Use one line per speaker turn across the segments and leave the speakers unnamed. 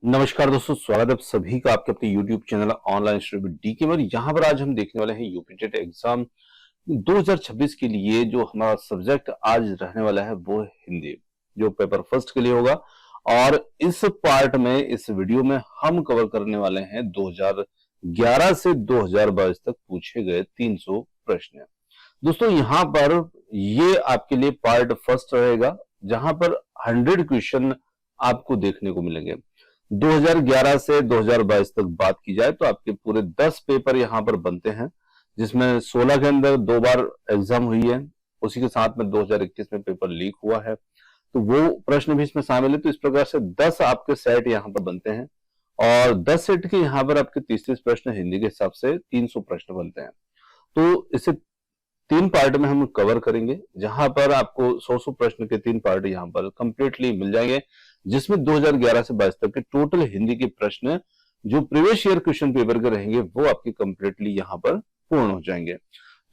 नमस्कार दोस्तों, स्वागत है आप सभी का आपके अपने YouTube channel online study with DK में। यहाँ पर आज हम देखने वाले हैं यूपी टेट एग्जाम 2026 के लिए जो हमारा सब्जेक्ट आज रहने वाला है वो है हिंदी, जो पेपर फर्स्ट के लिए होगा। और इस पार्ट में, इस वीडियो में हम कवर करने वाले हैं 2011 से 2022 तक पूछे गए 300 प्रश्न। दोस्तों यहाँ पर ये आपके लिए पार्ट फर्स्ट रहेगा, जहां पर 100 क्वेश्चन आपको देखने को मिलेंगे। 2011 से 2022 तक बात की जाए तो आपके पूरे 10 पेपर यहां पर बनते हैं, जिसमें 16 के अंदर 2 बार एग्जाम हुई है। उसी के साथ में 2021 में पेपर लीक हुआ है, तो वो प्रश्न भी इसमें शामिल है। तो इस प्रकार से 10 आपके सेट यहां पर बनते हैं और 10 सेट के यहां पर आपके 30 प्रश्न हिंदी के हिसाब से 300 प्रश्न बनते हैं। तो इसे 3 पार्ट में हम कवर करेंगे, जहां पर आपको 100 प्रश्न के 3 पार्ट यहां पर कंप्लीटली मिल जाएंगे, जिसमें 2011 से 22 तक के टोटल हिंदी के प्रश्न जो प्रीवियस ईयर क्वेश्चन पेपर के रहेंगे वो आपके कंप्लीटली यहां पर पूर्ण हो जाएंगे।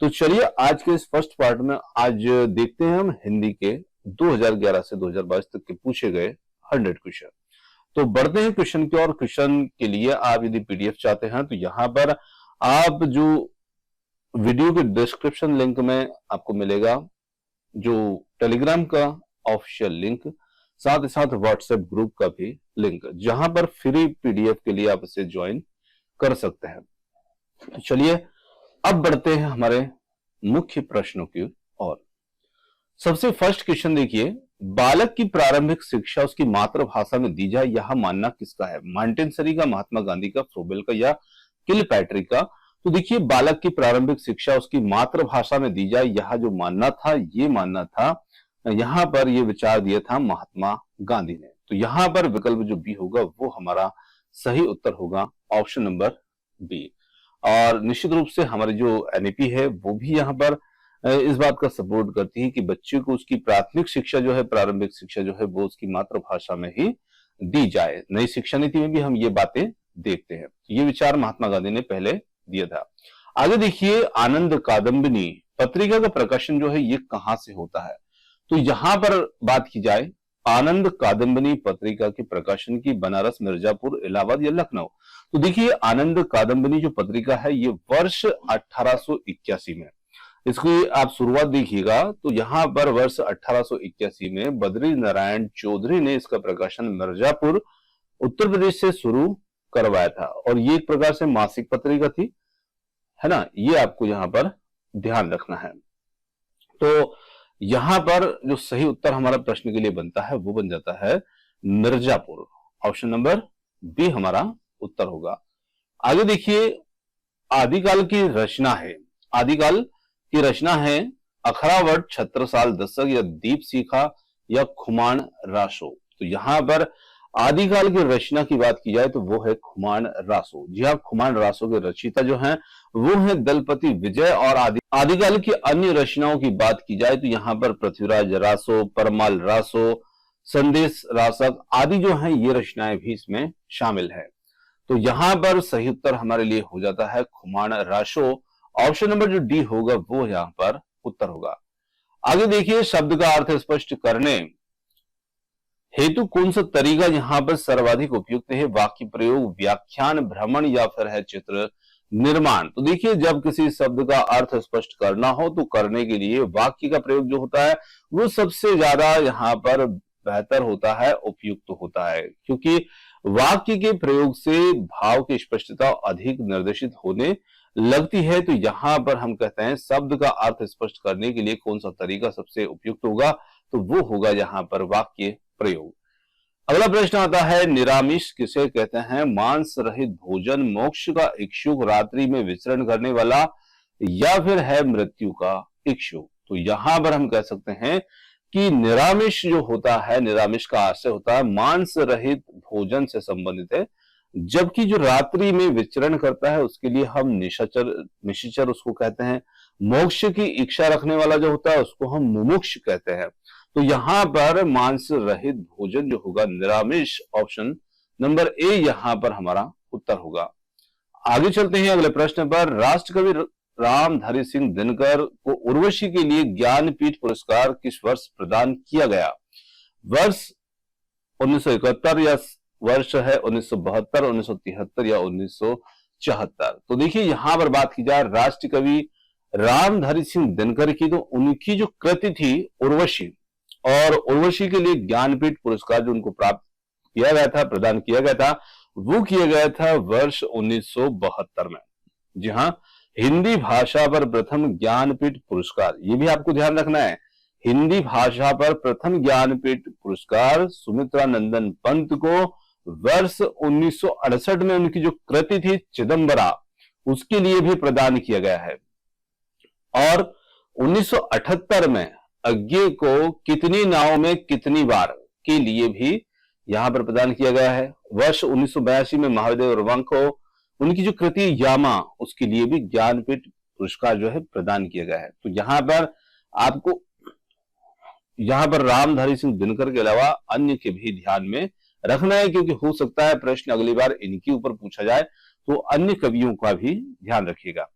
तो चलिए आज के इस फर्स्ट पार्ट में आज देखते हैं हम हिंदी के 2011 से 2022 तक के पूछे गए 100 क्वेश्चन। तो बढ़ते हैं क्वेश्चन की और क्वेश्चन के लिए आप यदि पीडीएफ चाहते हैं तो यहां पर आप जो वीडियो के डिस्क्रिप्शन लिंक में आपको मिलेगा जो टेलीग्राम का ऑफिशियल लिंक, साथ ही साथ व्हाट्सएप ग्रुप का भी लिंक, जहां पर फ्री पीडीएफ के लिए आप इसे ज्वाइन कर सकते हैं। चलिए अब बढ़ते हैं हमारे मुख्य प्रश्नों की ओर। सबसे फर्स्ट क्वेश्चन देखिए, बालक की प्रारंभिक शिक्षा उसकी मातृभाषा में दी जाए, यह मानना किसका है? मॉन्टेसरी का, महात्मा गांधी का, फ्रोबेल का या किलपैट्रिक का? तो देखिए, बालक की प्रारंभिक शिक्षा उसकी मातृभाषा में दी जाए, यह जो मानना था, ये मानना था, यहां पर ये विचार दिया था महात्मा गांधी ने। तो यहां पर विकल्प जो बी होगा वो हमारा सही उत्तर होगा, ऑप्शन नंबर बी। और निश्चित रूप से हमारी जो एनईपी है वो भी यहां पर इस बात का सपोर्ट करती है कि बच्चे को उसकी प्राथमिक शिक्षा जो है, प्रारंभिक शिक्षा जो है वो उसकी मातृभाषा में ही दी जाए। नई शिक्षा नीति में भी हम ये बातें देखते हैं। ये विचार महात्मा गांधी ने पहले दिया था। आगे देखिए, आनंद कादम्बिनी पत्रिका का प्रकाशन जो है ये कहां से होता है? तो यहां पर बात की जाए आनंद कादम्बिनी पत्रिका के प्रकाशन की, बनारस, मिर्जापुर, इलाहाबाद या लखनऊ? तो देखिए, आनंद कादम्बिनी जो पत्रिका है ये वर्ष 1881 में, इसकी आप शुरुआत देखिएगा तो यहां पर वर्ष 1881 में बद्री नारायण चौधरी ने इसका प्रकाशन मिर्जापुर, उत्तर प्रदेश से शुरू करवाया था। और ये एक प्रकार से मासिक पत्रिका थी, है ना? ये आपको यहां पर ध्यान रखना है। तो यहां पर जो सही उत्तर हमारा प्रश्न के लिए बनता है वो बन जाता है मिर्जापुर। ऑप्शन नंबर बी हमारा उत्तर होगा। आगे देखिए, आदिकाल की रचना है, आदिकाल की रचना है अखरावट, छत्रसाल, दस्तक या दीपशिखा या खुमान रासो? तो यहां पर आदिकाल की रचना की बात की जाए तो वो है खुमान रासो। जी हाँ, खुमान रासो के रचयिता जो हैं वो है दलपति विजय। और आदिकाल की अन्य रचनाओं की बात की जाए तो यहाँ पर पृथ्वीराज रासो, परमाल रासो, संदेश रासक आदि जो हैं ये रचनाएं भी इसमें शामिल है। तो यहां पर सही उत्तर हमारे लिए हो जाता है खुमान रासो। ऑप्शन नंबर जो डी होगा वो यहां पर उत्तर होगा। आगे देखिए, शब्द का अर्थ स्पष्ट करने हेतु कौन सा तरीका यहां पर सर्वाधिक उपयुक्त है? वाक्य प्रयोग, व्याख्यान, भ्रमण या फिर है चित्र निर्माण? तो देखिए, जब किसी शब्द का अर्थ स्पष्ट करना हो तो करने के लिए वाक्य का प्रयोग जो होता है वो सबसे ज्यादा यहां पर बेहतर होता है, उपयुक्त होता है, क्योंकि वाक्य के प्रयोग से भाव की स्पष्टता अधिक निर्देशित होने लगती है। तो यहां पर हम कहते हैं शब्द का अर्थ स्पष्ट करने के लिए कौन सा तरीका सबसे उपयुक्त होगा? तो वो होगा यहां पर वाक्य प्रयोग। अगला प्रश्न आता है, निरामिष किसे कहते हैं? मांस रहित भोजन, मोक्ष का इच्छुक, रात्रि में विचरण करने वाला या फिर है मृत्यु का इच्छुक? तो यहां पर हम कह सकते हैं कि निरामिष जो होता है, निरामिष का आशय होता है मांस रहित भोजन से संबंधित है, जबकि जो रात्रि में विचरण करता है उसके लिए हम निशाचर उसको कहते हैं। मोक्ष की इच्छा रखने वाला जो होता है उसको हम मुमुक्ष कहते हैं। तो यहां पर मांस रहित भोजन जो होगा निरामिष, ऑप्शन नंबर ए यहां पर हमारा उत्तर होगा। आगे चलते हैं अगले प्रश्न पर। राष्ट्रकवि रामधारी सिंह दिनकर को उर्वशी के लिए ज्ञानपीठ पुरस्कार किस वर्ष प्रदान किया गया? वर्ष 1971 या वर्ष है 1972, 1973 या 1974। तो देखिए यहां पर बात की जाए राष्ट्र कवि रामधारी सिंह दिनकर की, तो उनकी जो कृति थी उर्वशी, और उर्वशी के लिए ज्ञानपीठ पुरस्कार जो उनको प्राप्त किया गया था, प्रदान किया गया था, वो किया गया था वर्ष 1972 में। जी हाँ, हिंदी भाषा पर प्रथम ज्ञानपीठ पुरस्कार, ये भी आपको ध्यान रखना है, हिंदी भाषा पर प्रथम ज्ञानपीठ पुरस्कार सुमित्रा नंदन पंत को वर्ष 1968 में उनकी जो कृति थी चिदंबरा, उसके लिए भी प्रदान किया गया है। और 1978 में अज्ञे को कितनी नाव में कितनी बार के लिए भी यहां पर प्रदान किया गया है। वर्ष 1982 में महादेव वर्मा को उनकी जो कृति यामा, उसके लिए भी ज्ञानपीठ पुरस्कार जो है प्रदान किया गया है। तो यहां पर आपको रामधारी सिंह दिनकर के अलावा अन्य के भी ध्यान में रखना है, क्योंकि हो सकता है प्रश्न अगली बार इनके ऊपर पूछा जाए, तो अन्य कवियों का भी ध्यान रखिएगा।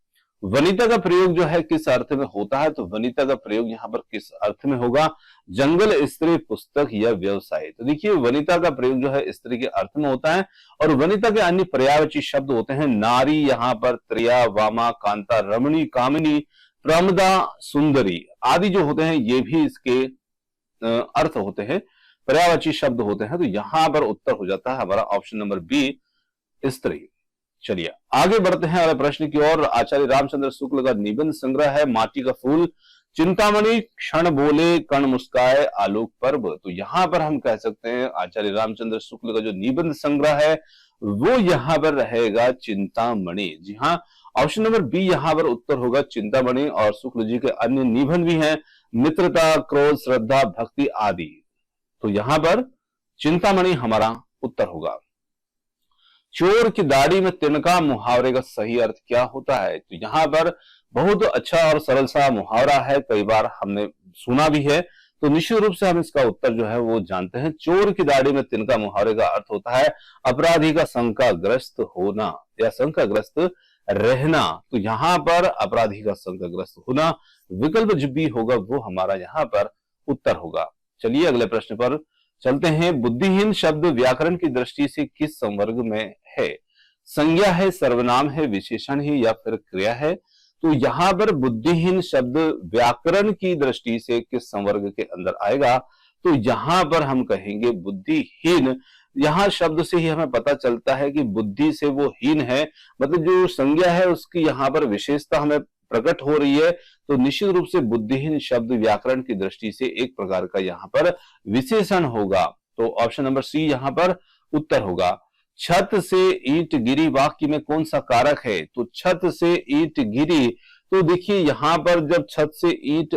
वनिता का प्रयोग जो है किस अर्थ में होता है, तो वनिता का प्रयोग यहां पर किस अर्थ में होगा, जंगल स्त्री पुस्तक या व्यवसाय। तो देखिए वनिता का प्रयोग जो है स्त्री के अर्थ में होता है, और वनिता के अन्य पर्यायवाची शब्द होते हैं नारी, यहाँ पर त्रिया, वामा, कांता, रमणी, कामिनी, प्रमदा, सुंदरी आदि जो होते हैं, ये भी इसके अर्थ होते हैं, पर्यायवाची शब्द होते हैं। तो यहां पर उत्तर हो जाता है हमारा ऑप्शन नंबर बी, स्त्री। चलिए आगे बढ़ते हैं अगले प्रश्न की ओर। आचार्य रामचंद्र शुक्ल का निबंध संग्रह है माटी का फूल, चिंतामणि, क्षण बोले, कण मुस्काए, आलोक पर्व। तो यहां पर हम कह सकते हैं आचार्य रामचंद्र शुक्ल का जो निबंध संग्रह है वो यहां पर रहेगा चिंतामणि। जी हाँ, ऑप्शन नंबर बी यहां पर उत्तर होगा चिंतामणि। और शुक्ल जी के अन्य निबंध भी हैं, मित्रता, क्रोध, श्रद्धा, भक्ति आदि। तो यहां पर चिंतामणि हमारा उत्तर होगा। चोर की दाढ़ी में तिनका मुहावरे का सही अर्थ क्या होता है, तो यहां पर बहुत अच्छा और सरल सा मुहावरा है, कई बार हमने सुना भी है, तो निश्चित रूप से हम इसका उत्तर जो है वो जानते हैं। चोर की दाढ़ी में तिनका मुहावरे का अर्थ होता है अपराधी का शंकाग्रस्त होना या शंकाग्रस्त रहना। तो यहां पर अपराधी का शंकाग्रस्त होना विकल्प जो भी होगा वो हमारा यहां पर उत्तर होगा। चलिए अगले प्रश्न पर चलते हैं। बुद्धिहीन शब्द व्याकरण की दृष्टि से किस संवर्ग में है, संज्ञा है, सर्वनाम है, विशेषण है या फिर क्रिया है। तो यहां पर बुद्धिहीन शब्द व्याकरण की दृष्टि से किस संवर्ग के अंदर आएगा, तो यहां पर हम कहेंगे बुद्धिहीन। यहां शब्द से ही हमें पता चलता है कि बुद्धि से वो हीन है, मतलब जो संज्ञा है उसकी यहां पर विशेषता हमें प्रकट हो रही है। तो निश्चित रूप से बुद्धिहीन शब्द व्याकरण की दृष्टि से एक प्रकार का यहां पर विशेषण होगा। तो ऑप्शन नंबर सी यहां पर उत्तर होगा। छत से ईंट गिरी वाक्य में कौन सा कारक है, तो छत से ईंट गिरी। तो देखिए यहां पर जब छत से ईंट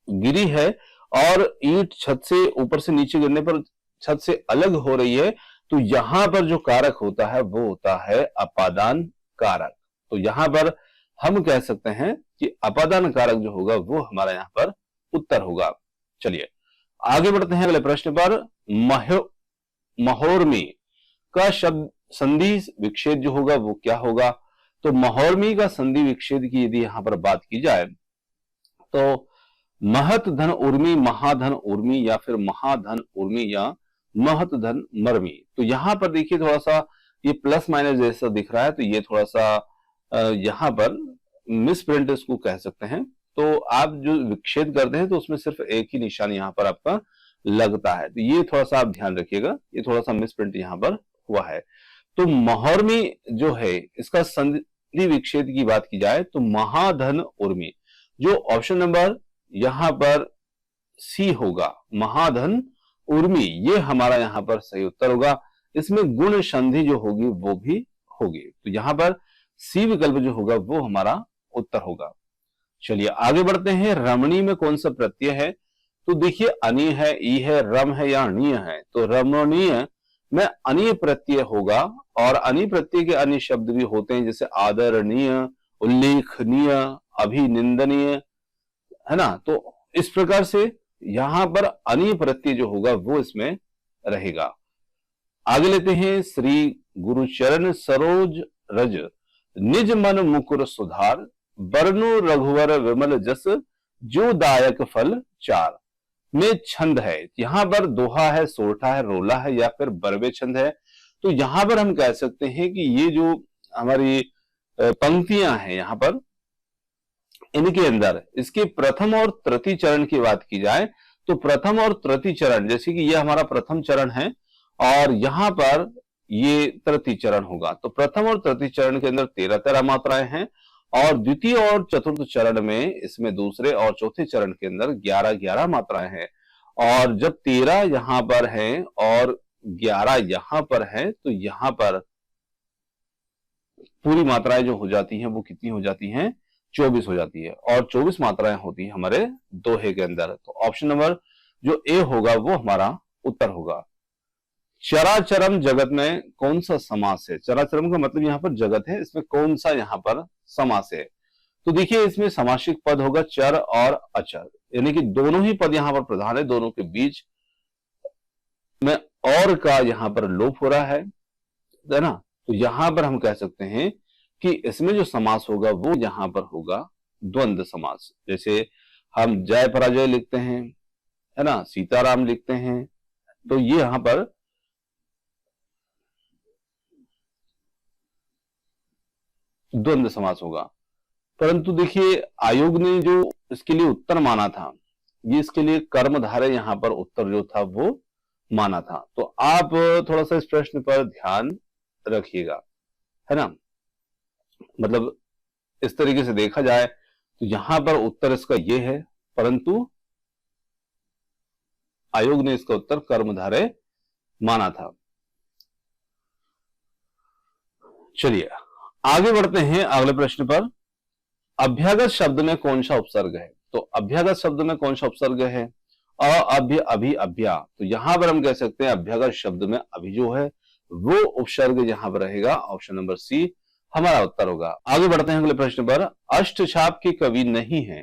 गिरी है और ईंट छत से ऊपर से नीचे गिरने पर छत से अलग हो रही है, तो यहां पर जो कारक होता है वो होता है अपादान कारक। तो यहां पर हम कह सकते हैं कि अपादान कारक जो होगा वो हमारा यहां पर उत्तर होगा। चलिए आगे बढ़ते हैं अगले प्रश्न पर। महोर्मी का शब्द संधि विच्छेद जो होगा वो क्या होगा, तो महोर्मी का संधि विच्छेद की यदि यहां पर बात की जाए तो महत धन उर्मी, महाधन उर्मी या फिर महाधन उर्मी या महत धन मर्मी। तो यहां पर देखिए थोड़ा सा ये प्लस माइनस जैसा दिख रहा है, तो ये थोड़ा सा यहां पर मिस प्रिंट इसको कह सकते हैं। तो आप जो विच्छेद करते हैं तो उसमें सिर्फ एक ही निशान यहां पर आपका लगता है, तो ये थोड़ा सा आप ध्यान रखिएगा, ये थोड़ा सा मिस प्रिंट यहां पर हुआ है। तो महोर्मी जो है इसका संधि विच्छेद की बात की जाए तो महाधन उर्मी, जो ऑप्शन नंबर यहां पर सी होगा महाधन उर्मी, ये हमारा यहां पर सही उत्तर होगा। इसमें गुण संधि जो होगी वो भी होगी, तो यहां पर सी विकल्प जो होगा वो हमारा उत्तर होगा। चलिए आगे बढ़ते हैं। रमणी में कौन सा प्रत्यय है, तो देखिए अनीय है, ई है, रम है या अणीय है। तो रमणीय में अनीय प्रत्यय होगा, और अनीय प्रत्यय के अन्य शब्द भी होते हैं जैसे आदरणीय, उल्लेखनीय, अभिनिंदनीय, है ना। तो इस प्रकार से यहां पर अनीय प्रत्यय जो होगा वो इसमें रहेगा। आगे लेते हैं। श्री गुरुचरण सरोज रज, निज मन मुकुर सुधार, बरनु रघुवर विमल जस, जो दायक फल चार में छंद है। यहां पर दोहा है, सोरठा है, रोला है या फिर बरवे छंद है। तो यहां पर हम कह सकते हैं कि ये जो हमारी पंक्तियां हैं यहां पर, इनके अंदर इसके प्रथम और तृतीय चरण की बात की जाए तो प्रथम और तृतीय चरण, जैसे कि ये हमारा प्रथम चरण है और यहां पर ये तृतीय चरण होगा, तो प्रथम और तृतीय चरण के अंदर 13-13 मात्राएं हैं और द्वितीय और चतुर्थ चरण में इसमें दूसरे और चौथे चरण के अंदर 11-11 मात्राएं हैं। और जब 13 यहां पर है और 11 यहां पर है तो यहां पर पूरी मात्राएं जो हो जाती हैं वो कितनी हो जाती हैं, 24 हो जाती है और 24 मात्राएं होती हैं हमारे दोहे के अंदर। तो ऑप्शन नंबर जो ए होगा वो हमारा उत्तर होगा। चराचरम जगत में कौन सा समास है? चराचरम का मतलब यहां पर जगत है, इसमें कौन सा यहां पर समास है? तो देखिए इसमें समासिक पद होगा चर और अचर, यानी कि दोनों ही पद यहां पर प्रधान है, दोनों के बीच में और का यहां पर लोप हो रहा है ना। तो यहां पर हम कह सकते हैं कि इसमें जो समास होगा वो यहां पर होगा द्वंद्व समास। जैसे हम जय पराजय लिखते हैं, है ना, सीताराम लिखते हैं, तो ये यहां पर द्वंद्व समास होगा। परंतु देखिए आयोग ने जो इसके लिए उत्तर माना था, ये इसके लिए कर्मधारय यहां पर उत्तर जो था वो माना था। तो आप थोड़ा सा इस प्रश्न पर ध्यान रखिएगा, है ना। मतलब इस तरीके से देखा जाए तो यहां पर उत्तर इसका ये है, परंतु आयोग ने इसका उत्तर कर्मधारय माना था। चलिए आगे बढ़ते हैं अगले प्रश्न पर। अभ्यागत शब्द में कौन सा उपसर्ग है? तो अभ्यागत शब्द में कौन सा उपसर्ग है? अभ्य अभि अभ्या। तो यहां पर हम कह सकते हैं अभ्यागत शब्द में अभि जो है वो उपसर्ग यहां पर रहेगा। ऑप्शन नंबर सी हमारा उत्तर होगा। आगे बढ़ते हैं अगले प्रश्न पर। अष्टछाप के कवि नहीं है,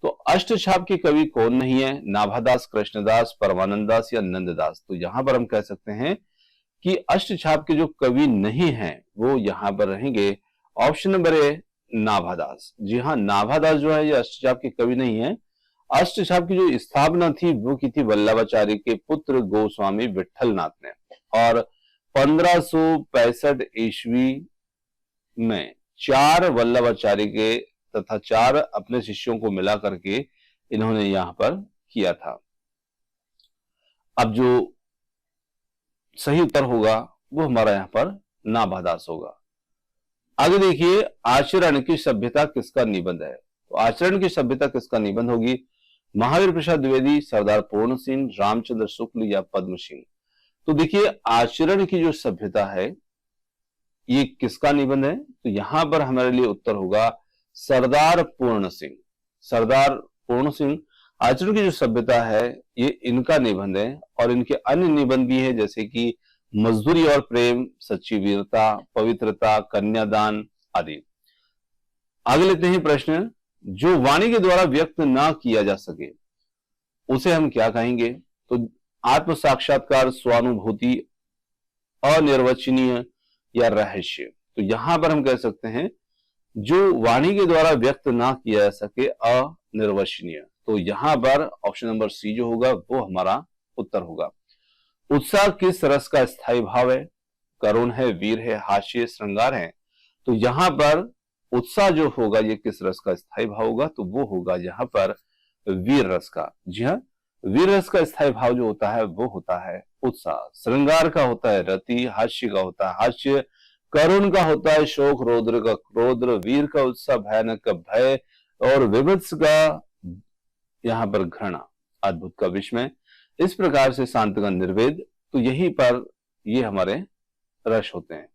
तो अष्टछाप के कवि कौन नहीं है? नाभादास, कृष्णदास, परमानंद दास या नंददास। तो यहां पर हम कह सकते हैं कि अष्टछाप के जो कवि नहीं है वो यहां पर रहेंगे ऑप्शन नंबर ए नाभादास। जी हाँ, नाभादास जो है ये अष्टछाप के कवि नहीं है। अष्टछाप की जो स्थापना थी वो की थी वल्लभाचार्य के पुत्र गोस्वामी विठलनाथ ने, और 1565 ईस्वी में 4 वल्लभाचार्य के तथा 4 अपने शिष्यों को मिला करके इन्होंने यहां पर किया था। अब जो सही उत्तर होगा वो हमारा यहां पर नाभादास होगा। आगे देखिए, आचरण की सभ्यता किसका निबंध है? तो आचरण की सभ्यता किसका निबंध होगी? महावीर प्रसाद द्विवेदी, सरदार पूर्ण सिंह, रामचंद्र शुक्ल या पद्म सिंह। तो देखिए आचरण की जो सभ्यता है ये किसका निबंध है? तो यहां पर हमारे लिए उत्तर होगा सरदार पूर्ण सिंह। सरदार पूर्ण सिंह आचरण की जो सभ्यता है ये इनका निबंध है, और इनके अन्य निबंध भी है जैसे कि मजदूरी और प्रेम, सच्ची वीरता, पवित्रता, कन्यादान आदि। आगे लेते हैं प्रश्न। जो वाणी के द्वारा व्यक्त ना किया जा सके उसे हम क्या कहेंगे? तो आत्म साक्षात्कार, स्वानुभूति, अनिर्वचनीय या रहस्य। तो यहां पर हम कह सकते हैं जो वाणी के द्वारा व्यक्त ना किया जा सके, अनिर्वचनीय। तो यहां पर ऑप्शन नंबर सी जो होगा वो हमारा उत्तर होगा। उत्साह किस रस का स्थायी भाव है? करुण है, वीर है, हास्य, श्रृंगार है। तो यहां पर उत्साह जो होगा ये किस रस का स्थायी भाव होगा? तो वो होगा यहां पर वीर रस का। जी हाँ, वीर रस का स्थायी भाव जो होता है वो होता है उत्साह। श्रृंगार का होता है रति, हास्य का होता है हास्य, करुण का होता है शोक, रौद्र का रौद्र, वीर का उत्साह, भयानक का भय, और विभत्स का यहां पर घृणा, अद्भुत का विस्मय। इस प्रकार से शांत का निर्वेद। तो यहीं पर ये हमारे रस होते हैं।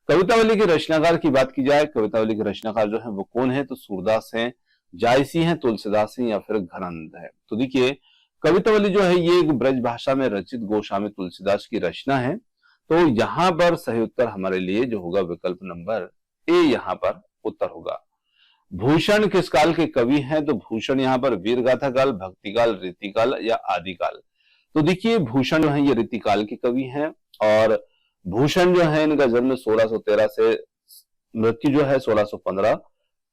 कवितावली के रचनाकार की बात की जाए, कवितावली के रचनाकार जो है वो कौन है? तो सूरदास हैं, जायसी हैं, तुलसीदास हैं या फिर घनानंद है। तो देखिए कवितावली जो है ये एक ब्रज भाषा में रचित गोस्वामी तुलसीदास की रचना है। तो यहां पर सही उत्तर हमारे लिए जो होगा विकल्प नंबर ए यहां पर उत्तर होगा। भूषण किस काल के कवि हैं? तो भूषण यहां पर वीर गाथा काल, भक्ति काल, रीतिकाल या आदिकाल। तो देखिए भूषण जो है ये रीतिकाल के कवि हैं, और भूषण जो है इनका जन्म 1613 से मृत्यु जो है 1615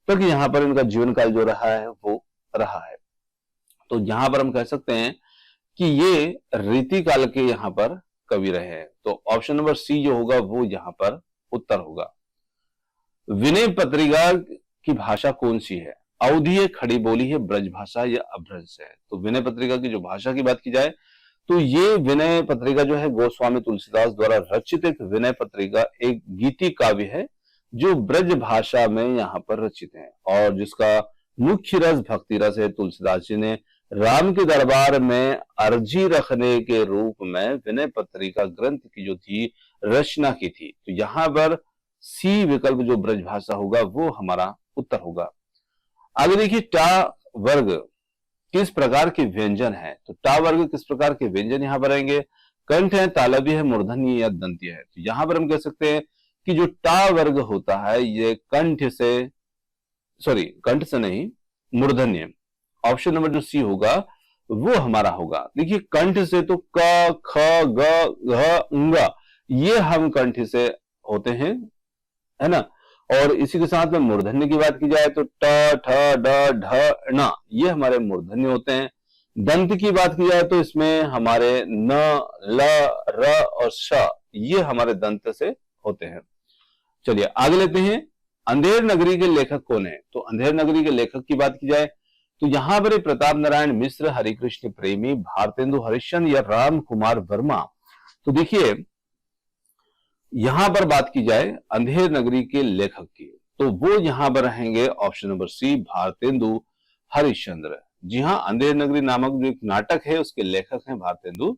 तक यहां पर इनका जीवन काल जो रहा है वो रहा है। तो यहां पर हम कह सकते हैं कि ये रीतिकाल के यहां पर कवि रहे हैं। तो ऑप्शन नंबर सी जो होगा वो यहाँ पर उत्तर होगा। विनय पत्रिका की भाषा कौन सी है? अवधी है, खड़ी बोली है, ब्रज भाषा या अभ्रंश है? तो विनय पत्रिका की जो भाषा की बात की जाए तो ये विनय पत्रिका जो है गोस्वामी तुलसीदास द्वारा रचित एक विनय पत्रिका एक गीति काव्य है जो ब्रज भाषा में यहाँ पर रचित है और जिसका मुख्य रस भक्ति रस है। तुलसीदास जी ने राम के दरबार में अर्जी रखने के रूप में विनय पत्रिका ग्रंथ की जो थी रचना की थी। तो यहाँ पर सी विकल्प जो ब्रज भाषा होगा वो हमारा उत्तर होगा। आगे देखिए, टा वर्ग किस प्रकार के व्यंजन है? तो टा वर्ग किस प्रकार के व्यंजन यहाँ पर आएंगे? कंठ है, तालव्य है, मूर्धन्य या दंत्य है? तो यहां पर हम कह सकते हैं कि जो टा वर्ग होता है ये कंठ से नहीं, मूर्धन्य। ऑप्शन नंबर जो सी होगा वो हमारा होगा। देखिए, कंठ से तो क, ख, ग, घ, ङ ये हम कंठ से होते हैं, है ना। और इसी के साथ में मूर्धन्य की बात की जाए तो ट, ठ, ड, ढ, ण ये हमारे मूर्धन्य होते हैं। दंत की बात की जाए तो इसमें हमारे न, ल, र और श ये हमारे दंत से होते हैं। चलिए आगे लेते हैं। अंधेर नगरी के लेखक कौन है? तो अंधेर नगरी के लेखक की बात की जाए तो यहां पर प्रताप नारायण मिश्र, हरिकृष्ण प्रेमी, भारतेंदु हरिश्चंद्र या राम कुमार वर्मा? तो देखिए, यहां पर बात की जाए अंधेर नगरी के लेखक की तो वो यहां पर रहेंगे option number C, Bharatendu Harishchandra. जी हां, अंधेर नगरी नामक जो एक नाटक है उसके लेखक हैं भारतेंदु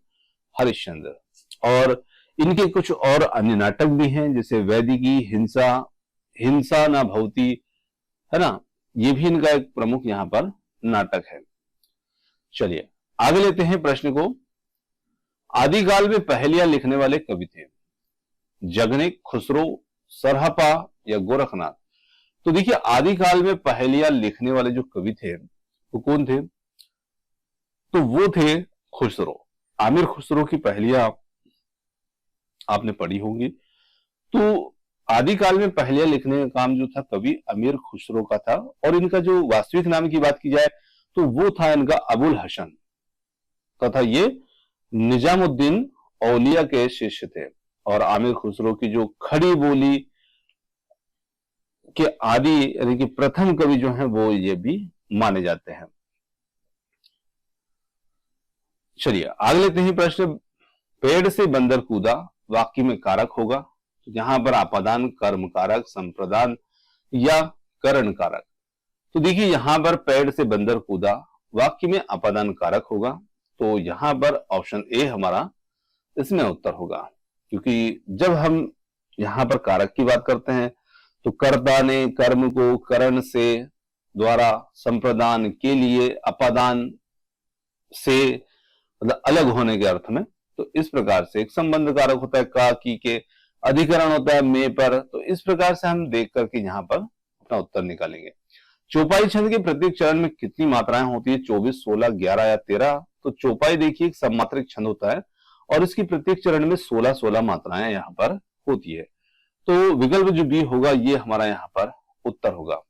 हरिश्चंद्र। और इनके कुछ और अन्य नाटक भी हैं जैसे वैदिकी, हिंसा न भवती, है ना, ये भी इनका एक प्रमुख यहां पर नाटक है। चलिए आगे लेते हैं प्रश्न को। आदिकाल में पहेलियां लिखने वाले कवि थे? जगनिक, खुसरो, सरहपा या गोरखनाथ? तो देखिए, आदिकाल में पहेलियां लिखने वाले जो कवि थे वो कौन थे? तो वो थे खुसरो। आमिर खुसरो की पहेलियां आपने पढ़ी होंगी। तो आदिकाल में पहेलियां लिखने का काम जो था कवि अमीर खुसरो का था और इनका जो वास्तविक नाम की बात की जाए तो वो था इनका अबुल हसन तथा ये निजामुद्दीन औलिया के शिष्य थे। और आमिर खुसरो की जो खड़ी बोली के आदि यानी कि प्रथम कवि जो हैं वो ये भी माने जाते हैं। चलिए आगे लेते हैं प्रश्न। पेड़ से बंदर कूदा वाक्य में कारक होगा? तो यहां पर आपादान, कर्म कारक, संप्रदान या करण कारक? तो देखिए, यहां पर पेड़ से बंदर कूदा वाक्य में आपादान कारक होगा। तो यहां पर ऑप्शन ए हमारा इसमें उत्तर होगा, क्योंकि जब हम यहां पर कारक की बात करते हैं तो कर्ता ने कर्म को करण से द्वारा, संप्रदान के लिए, अपादान से मतलब अलग होने के अर्थ में, तो इस प्रकार से एक संबंध कारक होता है का, की के, अधिकरण होता है में पर। तो इस प्रकार से हम देख करके यहां पर अपना उत्तर निकालेंगे। चौपाई छंद के प्रत्येक चरण में कितनी मात्राएं होती है? 24, 16, 11 या 13? तो चौपाई देखिए एक सममात्रिक छंद होता है और इसकी प्रत्येक चरण में 16 मात्राएं यहां पर होती है। तो विकल्प जो बी होगा ये हमारा यहां पर उत्तर होगा।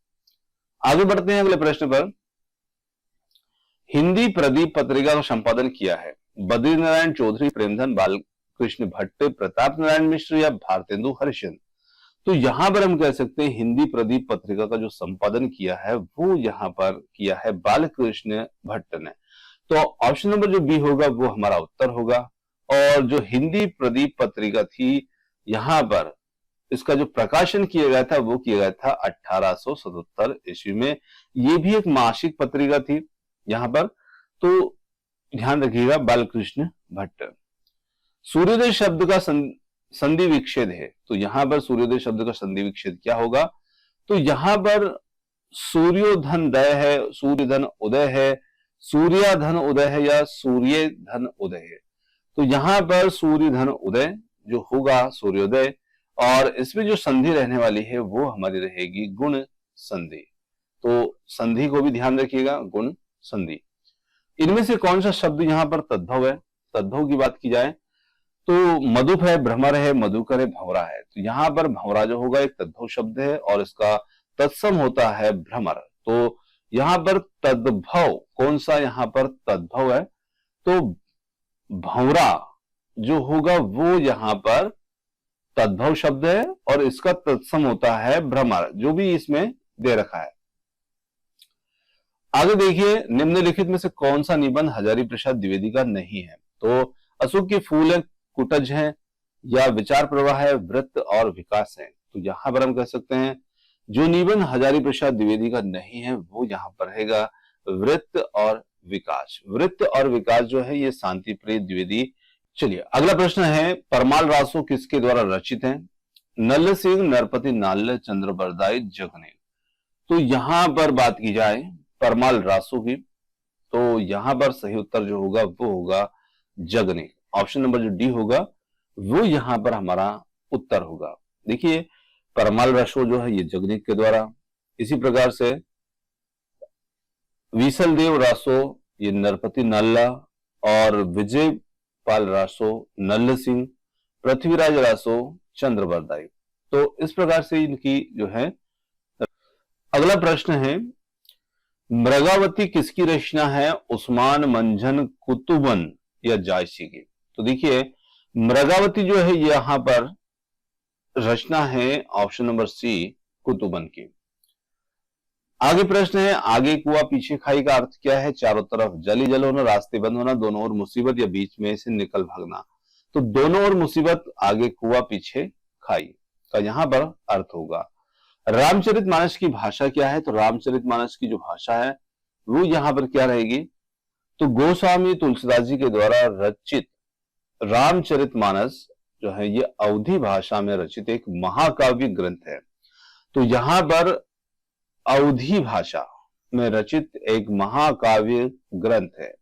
आगे बढ़ते हैं अगले प्रश्न पर। हिंदी प्रदीप पत्रिका का संपादन किया है बद्री नारायण चौधरी, प्रेमधन बालकृष्ण भट्ट, प्रताप नारायण मिश्र या भारतेंदु हरिश्चंद्र? तो यहां पर हम कह सकते हैं हिंदी प्रदीप पत्रिका का जो संपादन किया है वो यहां पर किया है बालकृष्ण भट्ट ने। तो ऑप्शन नंबर जो बी होगा वो हमारा उत्तर होगा। और जो हिंदी प्रदीप पत्रिका थी यहां पर इसका जो प्रकाशन किया गया था वो किया गया था 1877 ईस्वी में। ये भी एक मासिक पत्रिका थी यहां पर, तो ध्यान रखिएगा बालकृष्ण भट्ट। सूर्योदय शब्द का संधि विच्छेद है, तो यहां पर सूर्योदय शब्द का संधि विच्छेद क्या होगा? तो यहां पर सूर्योधन दय है, सूर्यधन उदय है, सूर्याधन उदय है या सूर्य धन उदय है? तो यहां पर सूर्यधन उदय जो होगा सूर्योदय, और इसमें जो संधि रहने वाली है वो हमारी रहेगी गुण संधि। तो संधि को भी ध्यान रखिएगा, गुण संधि। इनमें से कौन सा शब्द यहां पर तद्भव है? तद्भव की बात की जाए तो मधुप है, भ्रमर है, मधुकर है, भंवरा है। तो यहां पर भंवरा जो होगा एक तद्भव शब्द है और इसका तत्सम होता है भ्रमर। तो यहां पर तद्भव कौन सा यहां पर तद्भव है? तो भंवरा जो होगा वो यहां पर तद्भव शब्द है और इसका तत्सम होता है भ्रमर, जो भी इसमें दे रखा है। आगे देखिए, निम्नलिखित में से कौन सा निबंध हजारी प्रसाद द्विवेदी का नहीं है? तो अशोक के फूल है, कुटज है, या विचार प्रवाह है, वृत्त और विकास है। तो यहां पर हम कह सकते हैं जो निबंध हजारी प्रसाद द्विवेदी का नहीं है वो यहां पर रहेगा वृत्त और विकास। वृत्त और विकास जो है ये शांति प्रिय द्विवेदी। चलिए अगला प्रश्न है, परमाल रासो किसके द्वारा रचित है? नल्ल सिंह, नरपति नाल्ल, चंद्र बरदाई, जगने। तो यहां पर बात की जाए परमाल रासो की, तो यहां पर सही उत्तर जो होगा वो होगा जगने। ऑप्शन नंबर जो डी होगा वो यहां पर हमारा उत्तर होगा। देखिए परमाल रासो जो है ये जगनिक के द्वारा, इसी प्रकार से विसल देव रासो ये नरपति नाल्ला, और विजय पाल रासो नल्ल सिंह, पृथ्वीराज रासो चंद्र बरदाई। तो इस प्रकार से इनकी जो है। अगला प्रश्न है, मृगावती किसकी रचना है? उस्मान, मंझन, कुतुबन या जायसी की। तो देखिए मृगावती जो है यहां पर रचना है ऑप्शन नंबर सी कुतुबन की। आगे प्रश्न है, आगे कुआ पीछे खाई का अर्थ क्या है? चारों तरफ जल ही जल होना, रास्ते बंद होना, दोनों ओर मुसीबत, या बीच में से निकल भागना। तो दोनों ओर मुसीबत, आगे कुआ पीछे खाई का यहां पर अर्थ होगा। रामचरितमानस की भाषा क्या है? तो रामचरितमानस की जो भाषा है वो यहां पर क्या रहेगी? तो गोस्वामी तुलसीदास जी के द्वारा रचित रामचरितमानस जो है ये अवधी भाषा में रचित एक महाकाव्य ग्रंथ है। तो यहां पर अवधी भाषा में रचित एक महाकाव्य ग्रंथ है।